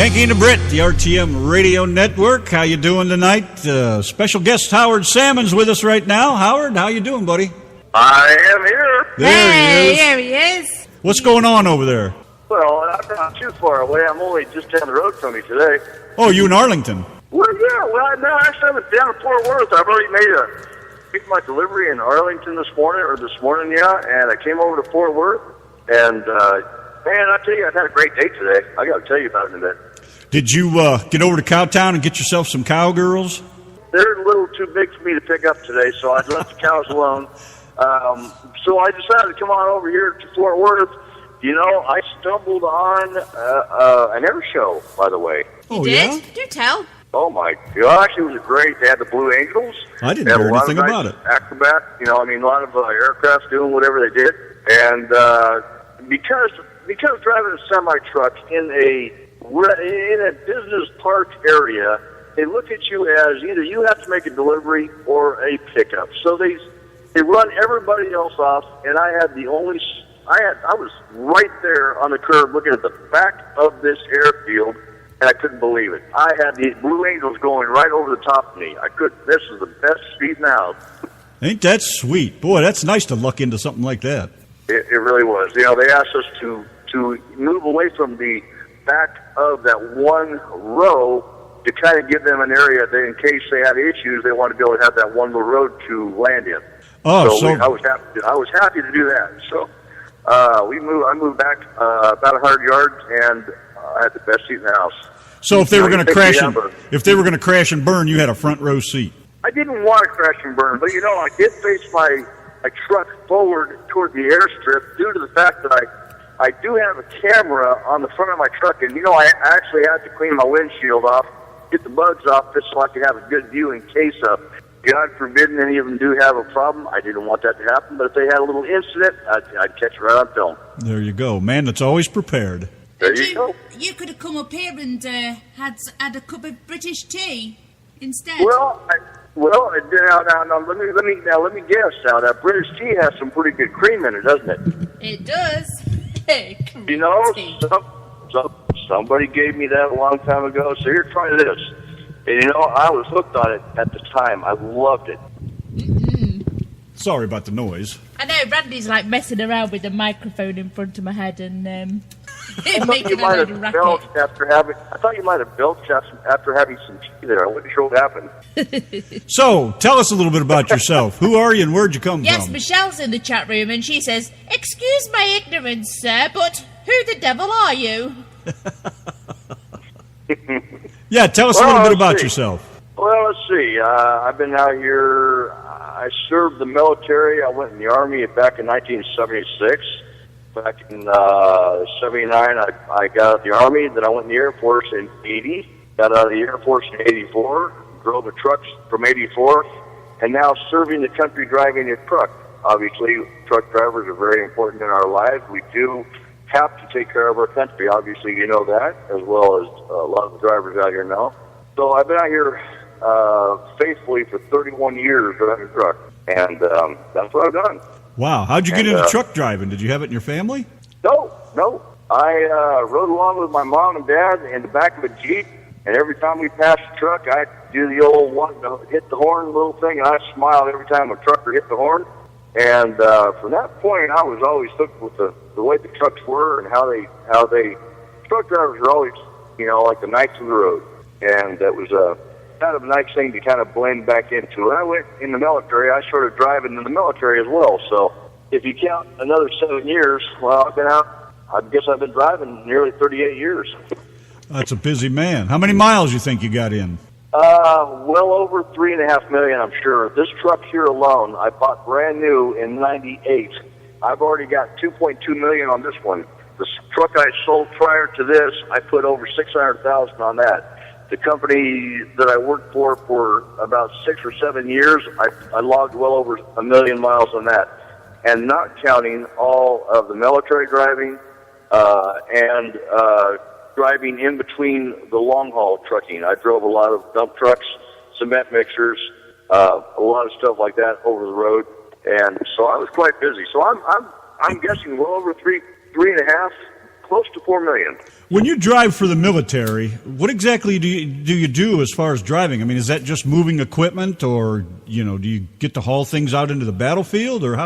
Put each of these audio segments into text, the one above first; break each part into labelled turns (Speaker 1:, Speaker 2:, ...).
Speaker 1: Yanki and Brit, the RTM Radio Network. How you doing tonight? Special guest Howard Salmon's with us right now. Howard, how you doing, buddy?
Speaker 2: I am here.
Speaker 1: There
Speaker 3: he is.
Speaker 1: What's going on over there?
Speaker 2: Well, I'm not too far away. I'm only just down the road from you today.
Speaker 1: Oh, you in Arlington?
Speaker 2: Well, yeah. Well, no, actually, I'm down in Fort Worth. I've already made my delivery in Arlington this morning, yeah, and I came over to Fort Worth, and, man, I tell you, I've had a great day today. I got to tell you about it in a bit.
Speaker 1: Did you get over to Cowtown and get yourself some cowgirls?
Speaker 2: They're a little too big for me to pick up today, so I left the cows alone. So I decided to come on over here to Fort Worth. You know, I stumbled on an air show, by the way.
Speaker 1: Oh,
Speaker 3: you did?
Speaker 1: yeah?
Speaker 3: Do tell.
Speaker 2: Oh, my gosh, it was great. They had the Blue Angels.
Speaker 1: I didn't hear anything about it.
Speaker 2: Acrobat, a lot of aircraft doing whatever they did. And because driving a semi-truck in a business park area, they look at you as either you have to make a delivery or a pickup. So they run everybody else off, and I was right there on the curb looking at the back of this airfield, and I couldn't believe it. I had the Blue Angels going right over the top of me. This is the best speed in the house.
Speaker 1: Ain't that sweet? Boy, that's nice to luck into something like that.
Speaker 2: It really was. They asked us to move away from the back of that one row to kind of give them an area that in case they had issues, they wanted to be able to have that one little road to land in.
Speaker 1: Oh,
Speaker 2: so I was happy to do that. So I moved back about 100 yards, and I had the best seat in the house.
Speaker 1: So if they were going to crash and burn, you had a front row seat.
Speaker 2: I didn't want to crash and burn, but I did face my truck forward toward the airstrip due to the fact that I do have a camera on the front of my truck, and I actually had to clean my windshield off, get the bugs off, just so I could have a good view in case of, God forbid, any of them do have a problem. I didn't want that to happen, but if they had a little incident, I'd catch it right on film.
Speaker 1: There you go. Man that's always prepared.
Speaker 2: There you go.
Speaker 3: You could have come up here and had a cup of British tea instead.
Speaker 2: Well, now let me guess. Now that British tea has some pretty good cream in it, doesn't it?
Speaker 3: It does.
Speaker 2: Somebody gave me that a long time ago. So here, try this. And I was hooked on it at the time. I loved it.
Speaker 3: Mm-hmm.
Speaker 1: Sorry about the noise.
Speaker 3: I know Randy's messing around with the microphone in front of my head and
Speaker 2: I thought you might have belched after having some tea there. I wasn't sure what happened.
Speaker 1: So, tell us a little bit about yourself. Who are you and where'd you come from?
Speaker 3: Yes, Michelle's in the chat room and she says, "Excuse my ignorance, sir, but who the devil are you?"
Speaker 1: Yeah, tell us a little bit about yourself.
Speaker 2: Well, let's see. I've been out here. I served the military. I went in the Army back in 1976. Back in 79, I got out of the Army. Then I went in the Air Force in 80. Got out of the Air Force in 84. Drove a truck from 84. And now serving the country driving a truck. Obviously, truck drivers are very important in our lives. We do have to take care of our country. Obviously, you know that, as well as a lot of the drivers out here know. So I've been out here faithfully for 31 years driving a truck. And that's what I've done.
Speaker 1: Wow. How'd you get into truck driving? Did you have it in your family?
Speaker 2: No. I rode along with my mom and dad in the back of a Jeep, and every time we passed the truck, I'd do the old hit the horn little thing, and I smiled every time a trucker hit the horn. And from that point, I was always hooked with the way the trucks were and how they truck drivers are always, like the knights of the road. And that was kind of a nice thing to kind of blend back into. When I went in the military, I started driving in the military as well. So if you count another 7 years, well, I've been out. I guess I've been driving nearly 38 years.
Speaker 1: That's a busy man. How many miles you think you got in?
Speaker 2: Well over 3.5 million, I'm sure. This truck here alone, I bought brand new in '98. I've already got 2.2 million on this one. The truck I sold prior to this, I put over 600,000 on that. The company that I worked for about 6 or 7 years, I logged well over 1 million miles on that, and not counting all of the military driving and driving in between the long-haul trucking. I drove a lot of dump trucks, cement mixers, a lot of stuff like that over the road, and so I was quite busy. So I'm guessing well over 3.5, close to 4 million.
Speaker 1: When you drive for the military, what exactly do you do as far as driving? I mean, is that just moving equipment, or do you get to haul things out into the battlefield, or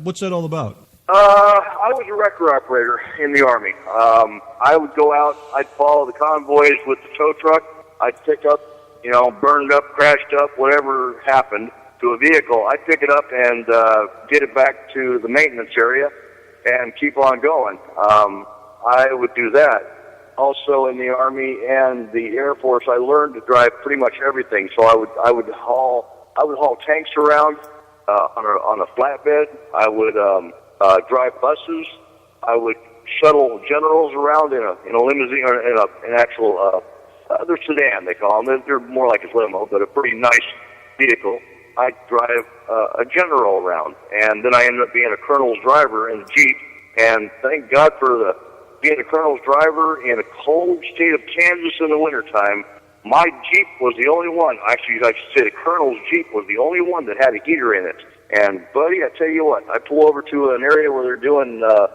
Speaker 1: what's that all about?
Speaker 2: I was a wrecker operator in the Army. I would go out, I'd follow the convoys with the tow truck. I'd pick up, burned up, crashed up, whatever happened to a vehicle. I'd pick it up and get it back to the maintenance area and keep on going. I would do that. Also in the Army and the Air Force, I learned to drive pretty much everything. So I would haul tanks around on a flatbed. I would drive buses. I would shuttle generals around in a limousine, or in an actual they're sedan, they call them. They're more like a limo, but a pretty nice vehicle. I'd drive a general around, and then I ended up being a colonel's driver in a Jeep. And thank God for being a colonel's driver in a cold state of Kansas in the wintertime. My Jeep was the only one. Actually, I should say the colonel's Jeep was the only one that had a heater in it. And, buddy, I tell you what, I pull over to an area where they're doing the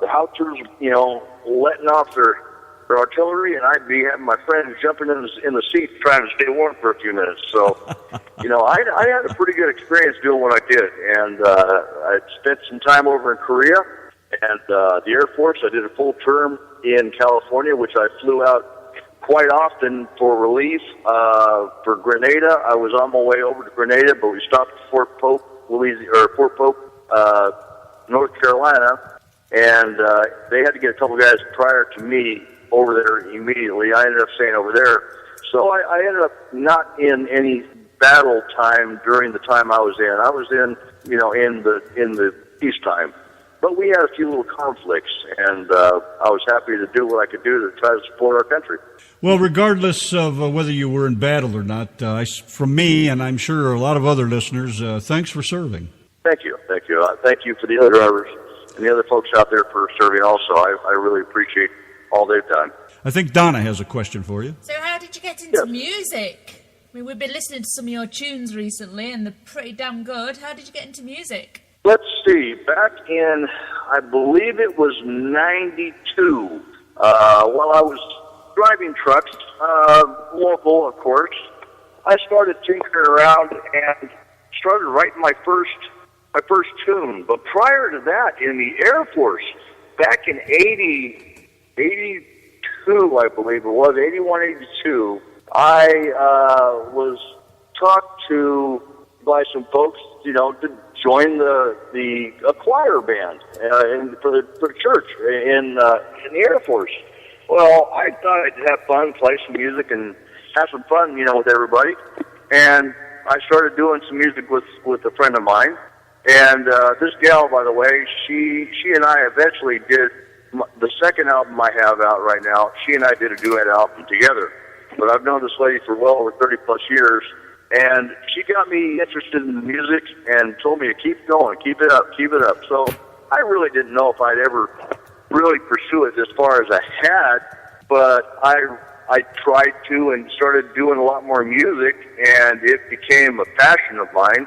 Speaker 2: howitzers, letting off their artillery, and I'd be having my friends jumping in the seat trying to stay warm for a few minutes. So, I had a pretty good experience doing what I did. And I spent some time over in Korea and the Air Force. I did a full term in California, which I flew out quite often for relief. For Grenada, I was on my way over to Grenada, but we stopped at Fort Pope, North Carolina, and they had to get a couple guys prior to me over there immediately. I ended up staying over there. So I ended up not in any battle time during the time I was in. I was in the peacetime. But we had a few little conflicts, and I was happy to do what I could do to try to support our country.
Speaker 1: Well, regardless of whether you were in battle or not, from me, and I'm sure a lot of other listeners, thanks for serving.
Speaker 2: Thank you. Thank you. Thank you for the other drivers and the other folks out there for serving also. I really appreciate all they've done.
Speaker 1: I think Donna has a question for you.
Speaker 3: So how did you get into music? I mean, we've been listening to some of your tunes recently, and they're pretty damn good. How did you get into music?
Speaker 2: Let's see. Back in, I believe it was 92, while I was driving trucks, local, of course, I started tinkering around and started writing my first tune. But prior to that, in the Air Force, back in 82, I believe it was, 81, 82, I was talked to by some folks, to join the choir band for the church in the Air Force. Well, I thought I'd have fun, play some music, and have some fun, with everybody. And I started doing some music with a friend of mine. And this gal, by the way, she and I eventually did the second album I have out right now. She and I did a duet album together. But I've known this lady for well over 30-plus years. And she got me interested in the music and told me to keep going, keep it up. So I really didn't know if I'd ever really pursue it as far as I had, but I tried to and started doing a lot more music, and it became a passion of mine.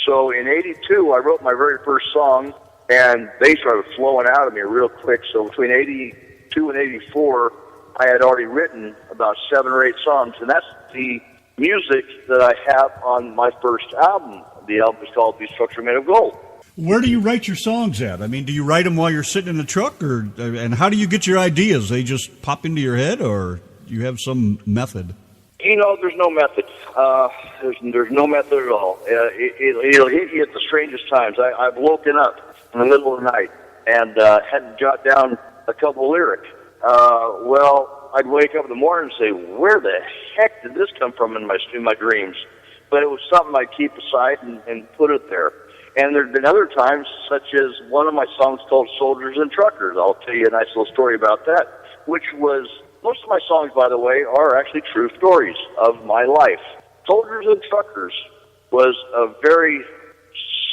Speaker 2: So in 82, I wrote my very first song, and they started flowing out of me real quick. So between 82 and 84, I had already written about 7 or 8 songs, and that's the music that I have on my first album. The album is called These Trucks Are Made of Gold.
Speaker 1: Where do you write your songs at? I mean, do you write them while you're sitting in the truck, and how do you get your ideas? They just pop into your head, or you have some method?
Speaker 2: There's no method. There's no method at all. It'll hit you at the strangest times. I've woken up in the middle of the night and had to jot down a couple lyrics. I'd wake up in the morning and say, where the heck did this come from in my dreams? But it was something I'd keep aside and put it there. And there have been other times, such as one of my songs called Soldiers and Truckers. I'll tell you a nice little story about that, which was, most of my songs, by the way, are actually true stories of my life. Soldiers and Truckers was a very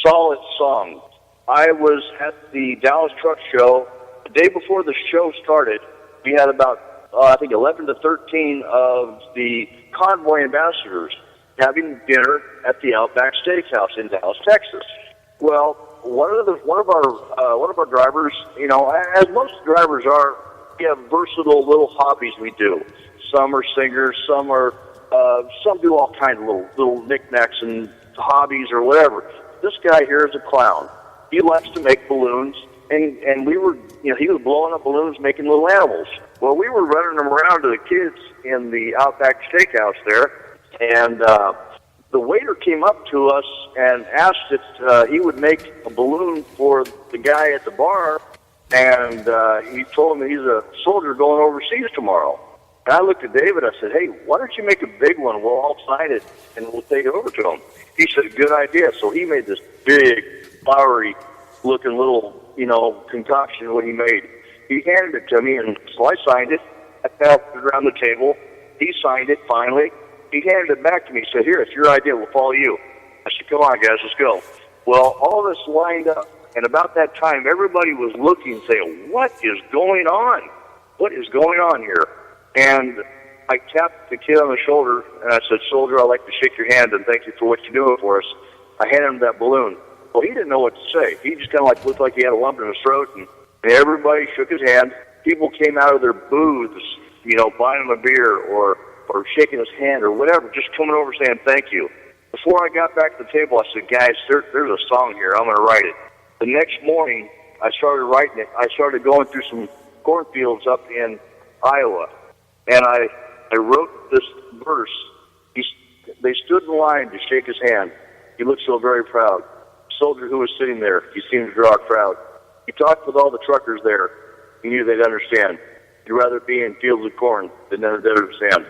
Speaker 2: solid song. I was at the Dallas Truck Show. The day before the show started, we had about, 11 to 13 of the convoy ambassadors having dinner at the Outback Steakhouse in Dallas, Texas. Well, one of our drivers, as most drivers are, we have versatile little hobbies we do. Some are singers, some do all kinds of little knickknacks and hobbies or whatever. This guy here is a clown. He likes to make balloons, and he was blowing up balloons, making little animals. Well, we were running them around to the kids in the Outback Steakhouse there, and the waiter came up to us and asked if he would make a balloon for the guy at the bar, and he told him that he's a soldier going overseas tomorrow. And I looked at David, I said, hey, why don't you make a big one? We'll all sign it, and we'll take it over to him. He said, good idea. So he made this big, flowery-looking little, concoction what he made. He handed it to me, and so I signed it. I passed it around the table. He signed it, finally. He handed it back to me. He said, here, it's your idea. We'll follow you. I said, come on, guys, let's go. Well, all this lined up, and about that time, everybody was looking, saying, what is going on? What is going on here? And I tapped the kid on the shoulder, and I said, soldier, I'd like to shake your hand and thank you for what you're doing for us. I handed him that balloon. Well, he didn't know what to say. He just kind of looked like he had a lump in his throat, and everybody shook his hand. People came out of their booths, buying him a beer or shaking his hand or whatever, just coming over saying thank you. Before I got back to the table, I said, guys, there's a song here. I'm going to write it. The next morning, I started writing it. I started going through some cornfields up in Iowa, and I wrote this verse. They stood in line to shake his hand. He looked so very proud. The soldier who was sitting there, he seemed to draw a crowd. He talked with all the truckers there. He knew they'd understand. He'd rather be in fields of corn than in a desert of sand.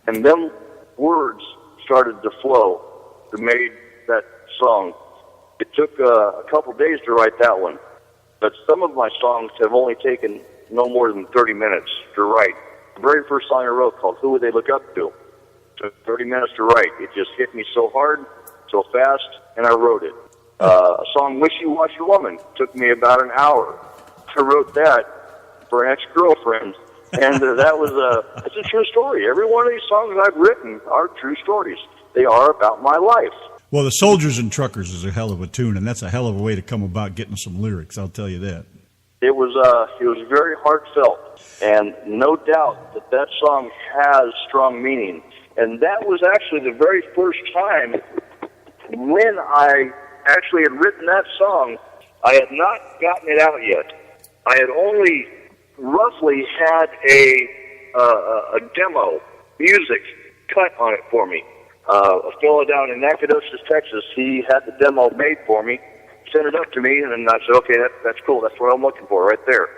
Speaker 2: And them words started to flow that made that song. It took a couple days to write that one, but some of my songs have only taken no more than 30 minutes to write. The very first song I wrote, called Who Would They Look Up To, took 30 minutes to write. It just hit me so hard, so fast, and I wrote it. A song, Wishy Washy Woman, took me about an hour. I wrote that for an ex-girlfriend, and it's a true story. Every one of these songs I've written are true stories. They are about my life.
Speaker 1: Well, the Soldiers and Truckers is a hell of a tune, and that's a hell of a way to come about getting some lyrics, I'll tell you that.
Speaker 2: It was very heartfelt, and no doubt that song has strong meaning. And that was actually the very first time when I actually had written that song. I had not gotten it out yet. I had only roughly had a demo music cut on it for me. A fellow down in Nacogdoches, Texas, he had the demo made for me, sent it up to me, and then I said, okay, that's cool. That's what I'm looking for right there.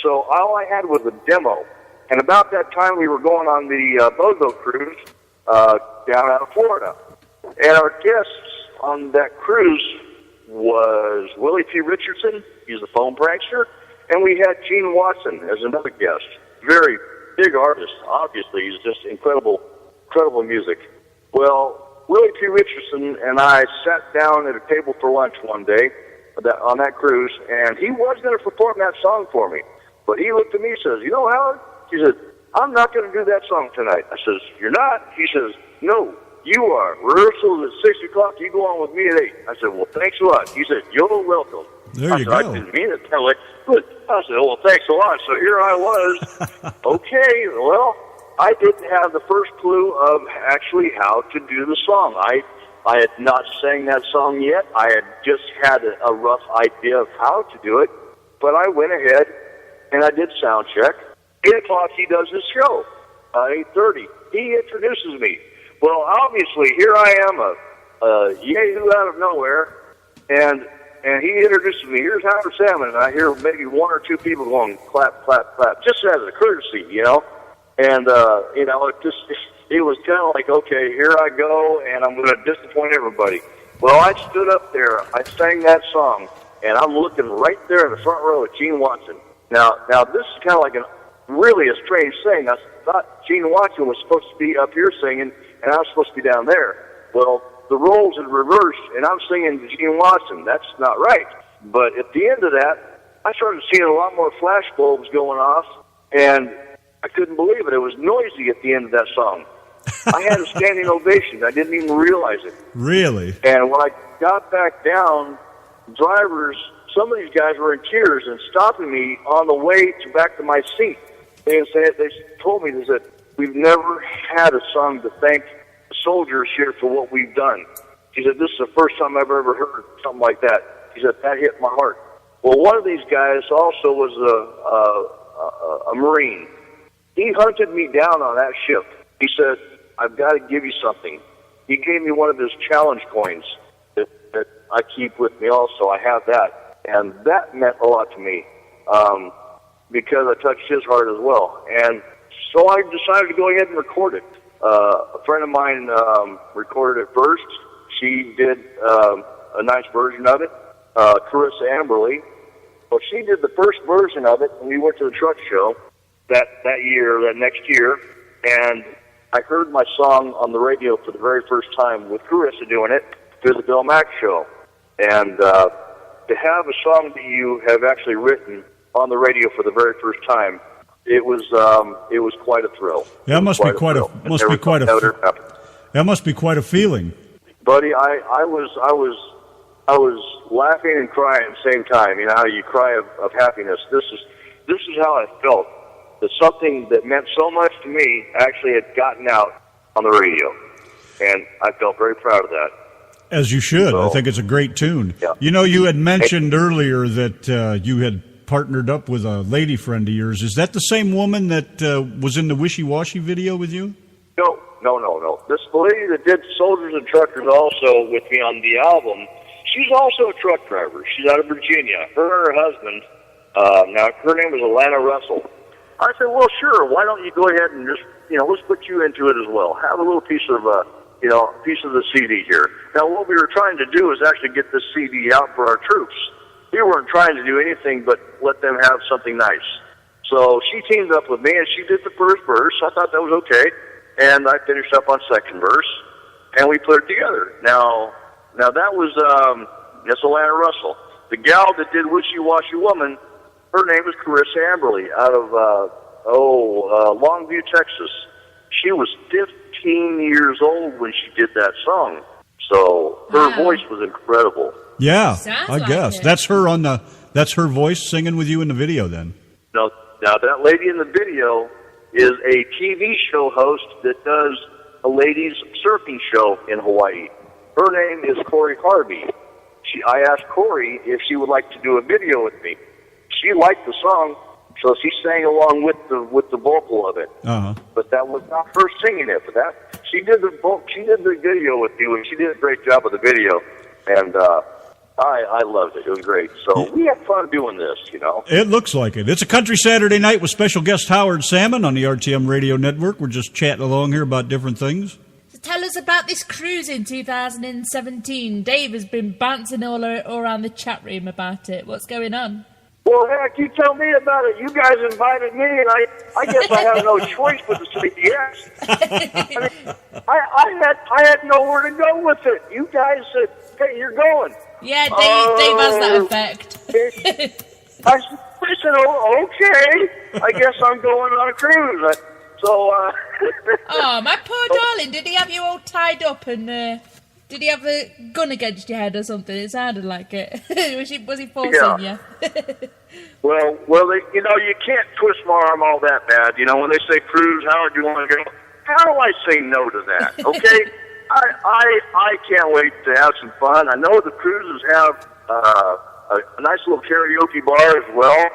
Speaker 2: So all I had was a demo. And about that time, we were going on the Bozo cruise down out of Florida. And our guests on that cruise was Willie T. Richardson. He's the phone prankster. And we had Gene Watson as another guest. Very big artist, obviously. He's just incredible music. Well, Willie T. Richardson and I sat down at a table for lunch one day on that cruise, and he was going to perform that song for me. But he looked at me and says, you know, Howard, he said, I'm not going to do that song tonight. I says, you're not? He says, no, you are. Rehearsal is at 6 o'clock. You go on with me at 8. I said, well, thanks a lot. He said, you're welcome.
Speaker 1: There you go.
Speaker 2: I didn't mean it that way. But I said, well, thanks a lot. So here I was. Okay, well, I didn't have the first clue of actually how to do the song. I had not sang that song yet. I had just had a rough idea of how to do it. But I went ahead and I did sound check. 8 o'clock, he does his show. 8:30, he introduces me. Well, obviously, here I am, a yahoo out of nowhere, and he introduces me. Here's Howard Salmon, and I hear maybe one or two people going clap, clap, clap, just as a courtesy, you know. And it was kind of like, okay, here I go, and I'm going to disappoint everybody. Well, I stood up there, I sang that song, and I'm looking right there in the front row at Gene Watson. Now this is kind of like really a strange thing. I thought Gene Watson was supposed to be up here singing, and I was supposed to be down there. Well, the roles had reversed, and I'm singing to Gene Watson. That's not right. But at the end of that, I started seeing a lot more flash bulbs going off, and I couldn't believe it. It was noisy at the end of that song. I had a standing ovation. I didn't even realize it.
Speaker 1: Really?
Speaker 2: And when I got back down, drivers, some of these guys were in tears and stopping me on the way back to my seat. They told me, they said, we've never had a song to thank the soldiers here for what we've done. He said, this is the first time I've ever heard something like that. He said, that hit my heart. Well, one of these guys also was a Marine. He hunted me down on that ship. He said, I've got to give you something. He gave me one of his challenge coins that I keep with me also. I have that. And that meant a lot to me because I touched his heart as well. And so I decided to go ahead and record it. A friend of mine recorded it first. She did a nice version of it, Carissa Amberly. Well, she did the first version of it, and we went to the truck show that next year, and I heard my song on the radio for the very first time with Carissa doing it through the Bill Mack show. And to have a song that you have actually written on the radio for the very first time, it was quite a thrill.
Speaker 1: That must be quite a feeling.
Speaker 2: Buddy, I was laughing and crying at the same time. You know how you cry of happiness. This is how I felt. That something that meant so much to me actually had gotten out on the radio, and I felt very proud of that.
Speaker 1: As you should. So, I think it's a great tune.
Speaker 2: Yeah.
Speaker 1: You know, you had mentioned earlier that you had partnered up with a lady friend of yours. Is that the same woman that was in the Wishy Washy video with you?
Speaker 2: No. This lady that did Soldiers and Truckers also with me on the album, she's also a truck driver. She's out of Virginia. Her and her husband, now her name is Alana Russell. I said, well, sure, why don't you go ahead and just, let's put you into it as well. Have a little piece of the CD here. Now, what we were trying to do is actually get this CD out for our troops. We weren't trying to do anything but let them have something nice. So she teamed up with me, and she did the first verse. I thought that was okay. And I finished up on second verse, and we put it together. Now that was, that's Alana Russell. The gal that did Wishy Washy Woman, her name is Carissa Amberly out of, Longview, Texas. She was 15 years old when she did that song. So her voice was incredible.
Speaker 1: Yeah,
Speaker 3: Sounds
Speaker 1: I guess.
Speaker 3: Like
Speaker 1: That's her voice singing with you in the video then.
Speaker 2: Now that lady in the video is a TV show host that does a ladies surfing show in Hawaii. Her name is Corey Harvey. I asked Corey if she would like to do a video with me. She liked the song, so she sang along with the vocal of it.
Speaker 1: Uh-huh.
Speaker 2: But that was not her singing it. But that she did the video with you, and she did a great job of the video. And I loved it. It was great. So we had fun doing this,
Speaker 1: It looks like it. It's a Country Saturday Night with special guest Howard Salmon on the RTM Radio Network. We're just chatting along here about different things.
Speaker 3: So tell us about this cruise in 2017. Dave has been bouncing all around the chat room about it. What's going on?
Speaker 2: Well, heck, you tell me about it. You guys invited me, and I guess I have no choice but to say yes. I had nowhere to go with it. You guys said, hey, you're going.
Speaker 3: Yeah, Dave has that effect.
Speaker 2: I said, oh, okay. I guess I'm going on a cruise.
Speaker 3: Oh, my poor darling. Did he have you all tied up and did he have a gun against your head or something? It sounded like it. Was he forcing you?
Speaker 2: Well, you can't twist my arm all that bad. When they say cruise, Howard, do you want to go? How do I say no to that? Okay? I can't wait to have some fun. I know the cruises have a nice little karaoke bar as well.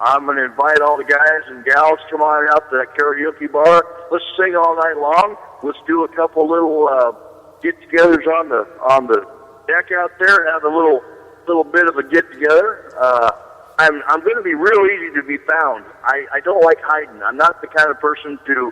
Speaker 2: I'm going to invite all the guys and gals to come on out to that karaoke bar. Let's sing all night long. Let's do a couple little get-togethers on the deck out there. Have a little bit of a get-together. I'm going to be real easy to be found. I don't like hiding. I'm not the kind of person to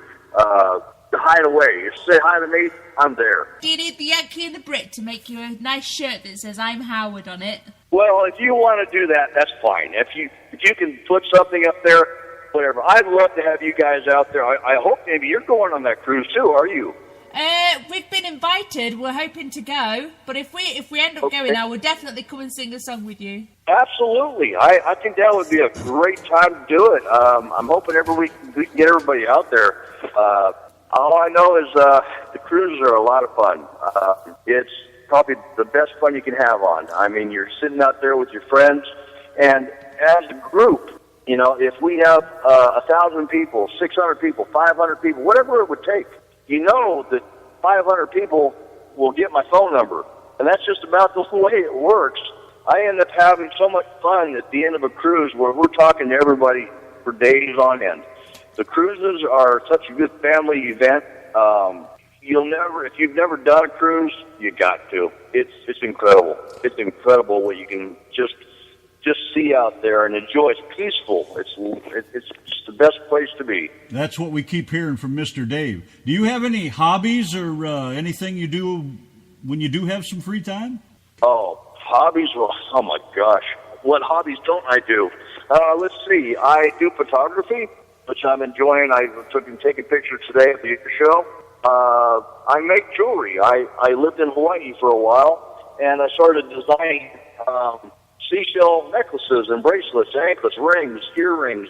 Speaker 2: hide away. If you say hi to me, I'm there.
Speaker 3: Do you need the Yankee and the Brit to make you a nice shirt that says I'm Howard on it?
Speaker 2: Well, if you want to do that, that's fine. If you can put something up there, whatever. I'd love to have you guys out there. I hope maybe you're going on that cruise too, are you?
Speaker 3: We've been invited. We're hoping to go, but if we end up going, I will definitely come and sing a song with you.
Speaker 2: Absolutely. I think that would be a great time to do it. I'm hoping we can get everybody out there. All I know is the cruises are a lot of fun. probably the best fun you can have on. I mean, you're sitting out there with your friends, and as a group, you know, if we have 1,000 people, 600 people, 500 people, whatever it would take, you know that 500 people will get my phone number. And that's just about the way it works. I end up having so much fun at the end of a cruise where we're talking to everybody for days on end. The cruises are such a good family event. If you've never done a cruise, you got to. It's incredible. It's incredible what you can just see out there and enjoy. It's peaceful. It's just the best place to be.
Speaker 1: That's what we keep hearing from Mr. Dave. Do you have any hobbies or anything you do when you do have some free time?
Speaker 2: Oh, hobbies? Well, oh my gosh. What hobbies don't I do? Let's see. I do photography, which I'm enjoying. I took and taking pictures today at the show. I make jewelry. I lived in Hawaii for a while, and I started designing seashell necklaces and bracelets, anklets, rings, earrings,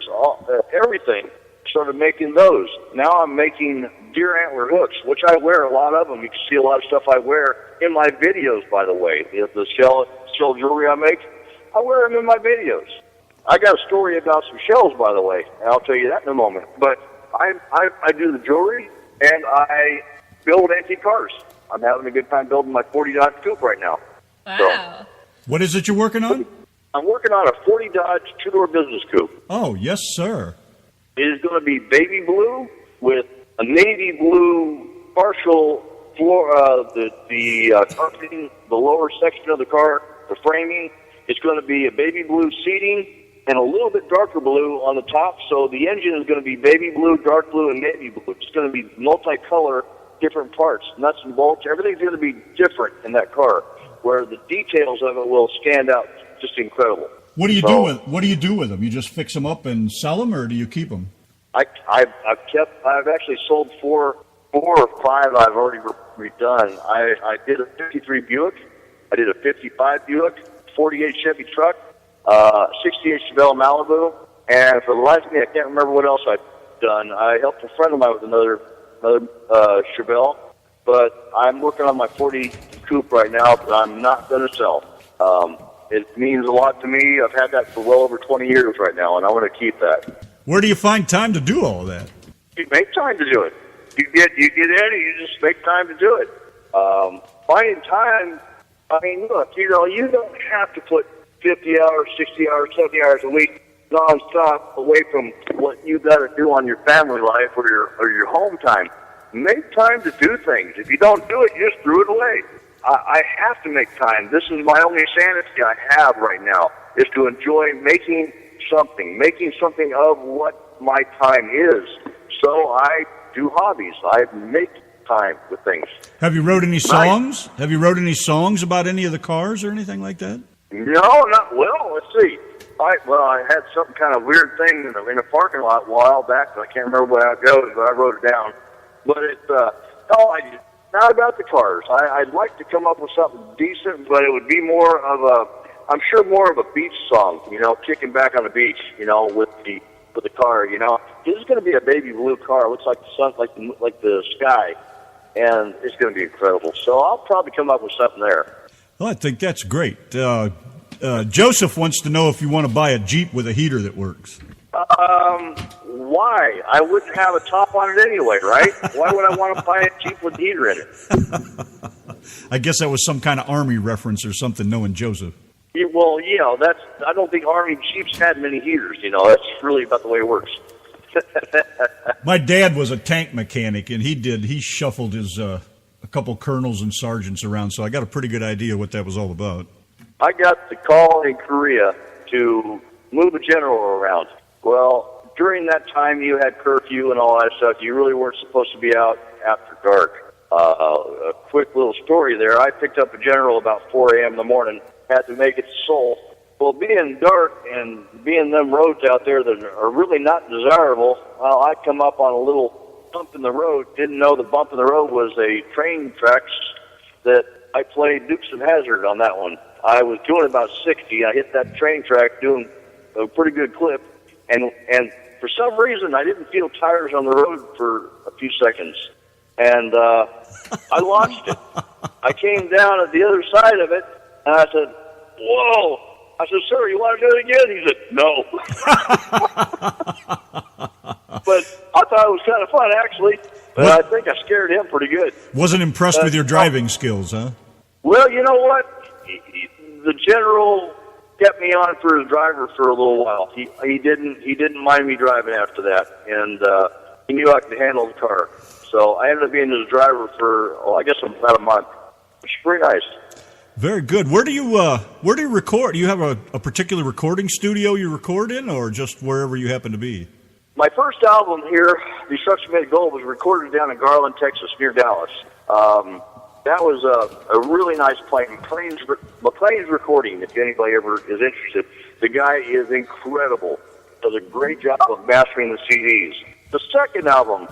Speaker 2: everything. Started making those. Now I'm making deer antler hooks, which I wear a lot of them. You can see a lot of stuff I wear in my videos, by the way. The shell jewelry I make, I wear them in my videos. I got a story about some shells, by the way, and I'll tell you that in a moment. But I do the jewelry, and I build antique cars. I'm having a good time building my 40 Dodge Coupe right now.
Speaker 3: Wow.
Speaker 2: So,
Speaker 1: What is it you're working on?
Speaker 2: I'm working on a 40 Dodge two-door business coupe.
Speaker 1: Oh, yes, sir.
Speaker 2: It is going to be baby blue with a navy blue partial floor, the carpeting, the lower section of the car, the framing. It's going to be a baby blue seating and a little bit darker blue on the top. So the engine is going to be baby blue, dark blue, and navy blue. It's going to be multicolor, different parts, nuts and bolts. Everything's going to be different in that car, where the details of it will stand out just incredible.
Speaker 1: What do you do with them? You just fix them up and sell them, or do you keep them?
Speaker 2: I've actually sold four or five. I've already redone. I did a 53 Buick. I did a 55 Buick, 48 Chevy truck, 68 Chevelle Malibu, and for the life of me, I can't remember what else I've done. I helped a friend of mine with another Chevelle, but I'm working on my 40 Coupe right now that I'm not going to sell. It means a lot to me. I've had that for well over 20 years right now, and I want to keep that.
Speaker 1: Where do you find time to do all of that?
Speaker 2: You make time to do it. You get in and you just make time to do it. Finding time, I mean, look, you don't have to put 50 hours, 60 hours, 70 hours a week nonstop away from what you got to do on your family life or your home time. Make time to do things. If you don't do it, you just threw it away. I have to make time. This is my only sanity I have right now, is to enjoy making something of what my time is. So I do hobbies. I make time with things.
Speaker 1: Have you wrote any songs? Have you wrote any songs about any of the cars or anything like that?
Speaker 2: No, not well. Let's see. I had some kind of weird thing in a parking lot a while back. I can't remember how it goes, but I wrote it down. But not about the cars. I'd like to come up with something decent, but it would be more of a beach song, kicking back on the beach, with the car, This is going to be a baby blue car. It looks like the sun, like the sky, and it's going to be incredible. So I'll probably come up with something there.
Speaker 1: Well, I think that's great. Joseph wants to know if you want to buy a Jeep with a heater that works.
Speaker 2: Why? I wouldn't have a top on it anyway, right? Why would I want to buy a Jeep with a heater in it?
Speaker 1: I guess that was some kind of Army reference or something, knowing Joseph.
Speaker 2: Well, I don't think Army Jeeps had many heaters, That's really about the way it works.
Speaker 1: My dad was a tank mechanic, and he shuffled his a couple colonels and sergeants around, so I got a pretty good idea what that was all about.
Speaker 2: I got the call in Korea to move a general around. Well, during that time you had curfew and all that stuff. You really weren't supposed to be out after dark. A quick little story there. I picked up a general about 4 a.m. in the morning, had to make it to Seoul. Well, being dark and being them roads out there that are really not desirable, well, I come up on a little bump in the road. Didn't know the bump in the road was a train tracks that I played Dukes of Hazzard on that one. I was doing about 60. I hit that train track doing a pretty good clip, and for some reason I didn't feel tires on the road for a few seconds, and I launched it. I came down at the other side of it, and I said, "Whoa!" I said, "Sir, you want to do it again?" He said, "No." But I thought it was kind of fun, actually. But I think I scared him pretty good.
Speaker 1: Wasn't impressed with your driving skills, huh?
Speaker 2: Well, you know what? The general kept me on for his driver for a little while. He didn't mind me driving after that, and he knew I could handle the car. So I ended up being his driver for, I guess, about a month. Which was pretty nice. Very
Speaker 1: good. Where do you record? Do you have a particular recording studio you record in, or just wherever you happen to be?
Speaker 2: My first album here, Destruction Made Gold, was recorded down in Garland, Texas, near Dallas. That was a really nice place. McLean's recording, if anybody ever is interested. The guy is incredible. Does a great job of mastering the CDs. The second album,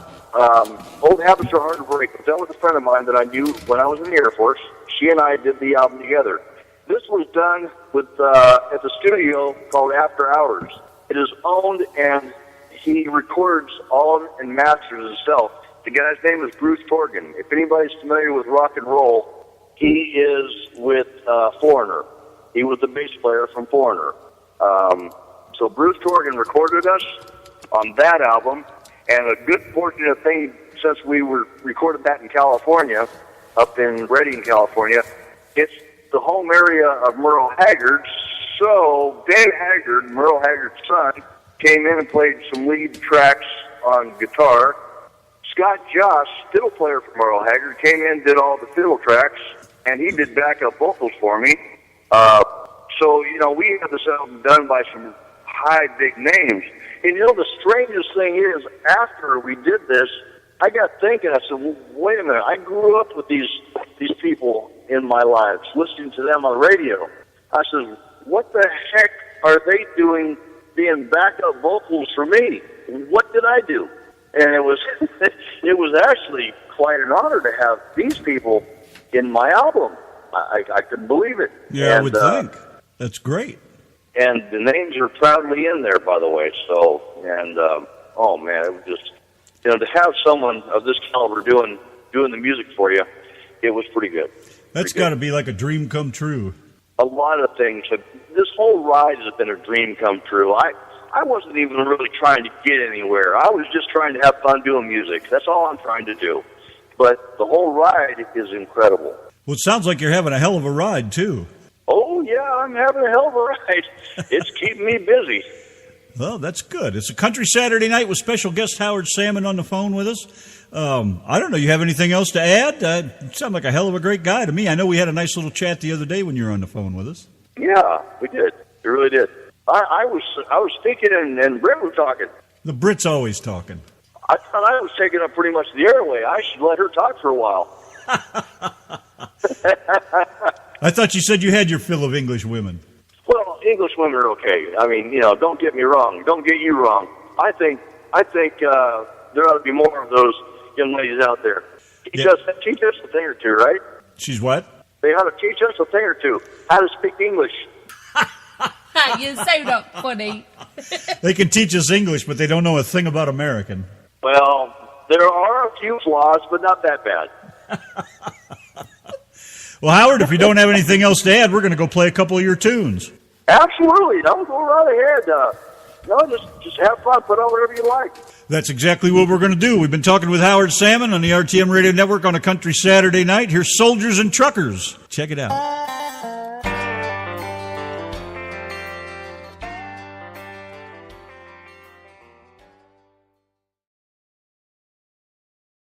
Speaker 2: Old Habits Are Hard to Break, that was a friend of mine that I knew when I was in the Air Force. She and I did the album together. This was done with at the studio called After Hours. It is owned, and he records all of it and masters himself. The guy's name is Bruce Torgan. If anybody's familiar with rock and roll, he is with Foreigner. He was the bass player from Foreigner. So Bruce Torgan recorded us on that album, and a good fortunate thing, since we were recorded that in California, up in Redding, California, it's the home area of Merle Haggard. So Dave Haggard, Merle Haggard's son, came in and played some lead tracks on guitar. Scott Joss, fiddle player from Merle Haggard, came in and did all the fiddle tracks, and he did backup vocals for me. So, we had this album done by some high, big names. And, the strangest thing is, after we did this, I got thinking, I said, well, wait a minute, I grew up with these people in my lives, listening to them on the radio. I said, what the heck are they doing being backup vocals for me? What did I do? And it was actually quite an honor to have these people in my album. I couldn't believe it.
Speaker 1: Yeah, I would think. That's great.
Speaker 2: And the names are proudly in there, by the way. So, oh man, it was just, to have someone of this caliber doing the music for you, it was pretty good.
Speaker 1: That's got to be like a dream come true.
Speaker 2: A lot of things. This whole ride has been a dream come true. I wasn't even really trying to get anywhere. I was just trying to have fun doing music. That's all I'm trying to do. But the whole ride is incredible.
Speaker 1: Well, it sounds like you're having a hell of a ride, too.
Speaker 2: Oh, yeah, I'm having a hell of a ride. It's keeping me busy.
Speaker 1: Well, that's good. It's a Country Saturday Night with special guest Howard Salmon on the phone with us. I don't know, you have anything else to add? You sound like a hell of a great guy to me. I know we had a nice little chat the other day when you were on the phone with us.
Speaker 2: Yeah, we did. We really did. I was thinking, and Brit was talking.
Speaker 1: The Brit's always talking.
Speaker 2: I thought I was taking up pretty much the airway. I should let her talk for a while.
Speaker 1: I thought you said you had your fill of English women.
Speaker 2: Well, English women are okay. I mean, don't get me wrong. Don't get you wrong. I think there ought to be more of those young ladies out there. Teach us a thing or two, right?
Speaker 1: She's what?
Speaker 2: They ought to teach us a thing or two. How to speak English.
Speaker 3: You're so not funny.
Speaker 1: They can teach us English, but they don't know a thing about American.
Speaker 2: Well, there are a few flaws, but not that bad.
Speaker 1: Well, Howard, if you don't have anything else to add, we're going to go play a couple of your tunes.
Speaker 2: Absolutely. Don't go right ahead. Just have fun. Put on whatever you like.
Speaker 1: That's exactly what we're going to do. We've been talking with Howard Salmon on the RTM Radio Network on a Country Saturday Night. Here's Soldiers and Truckers. Check it out.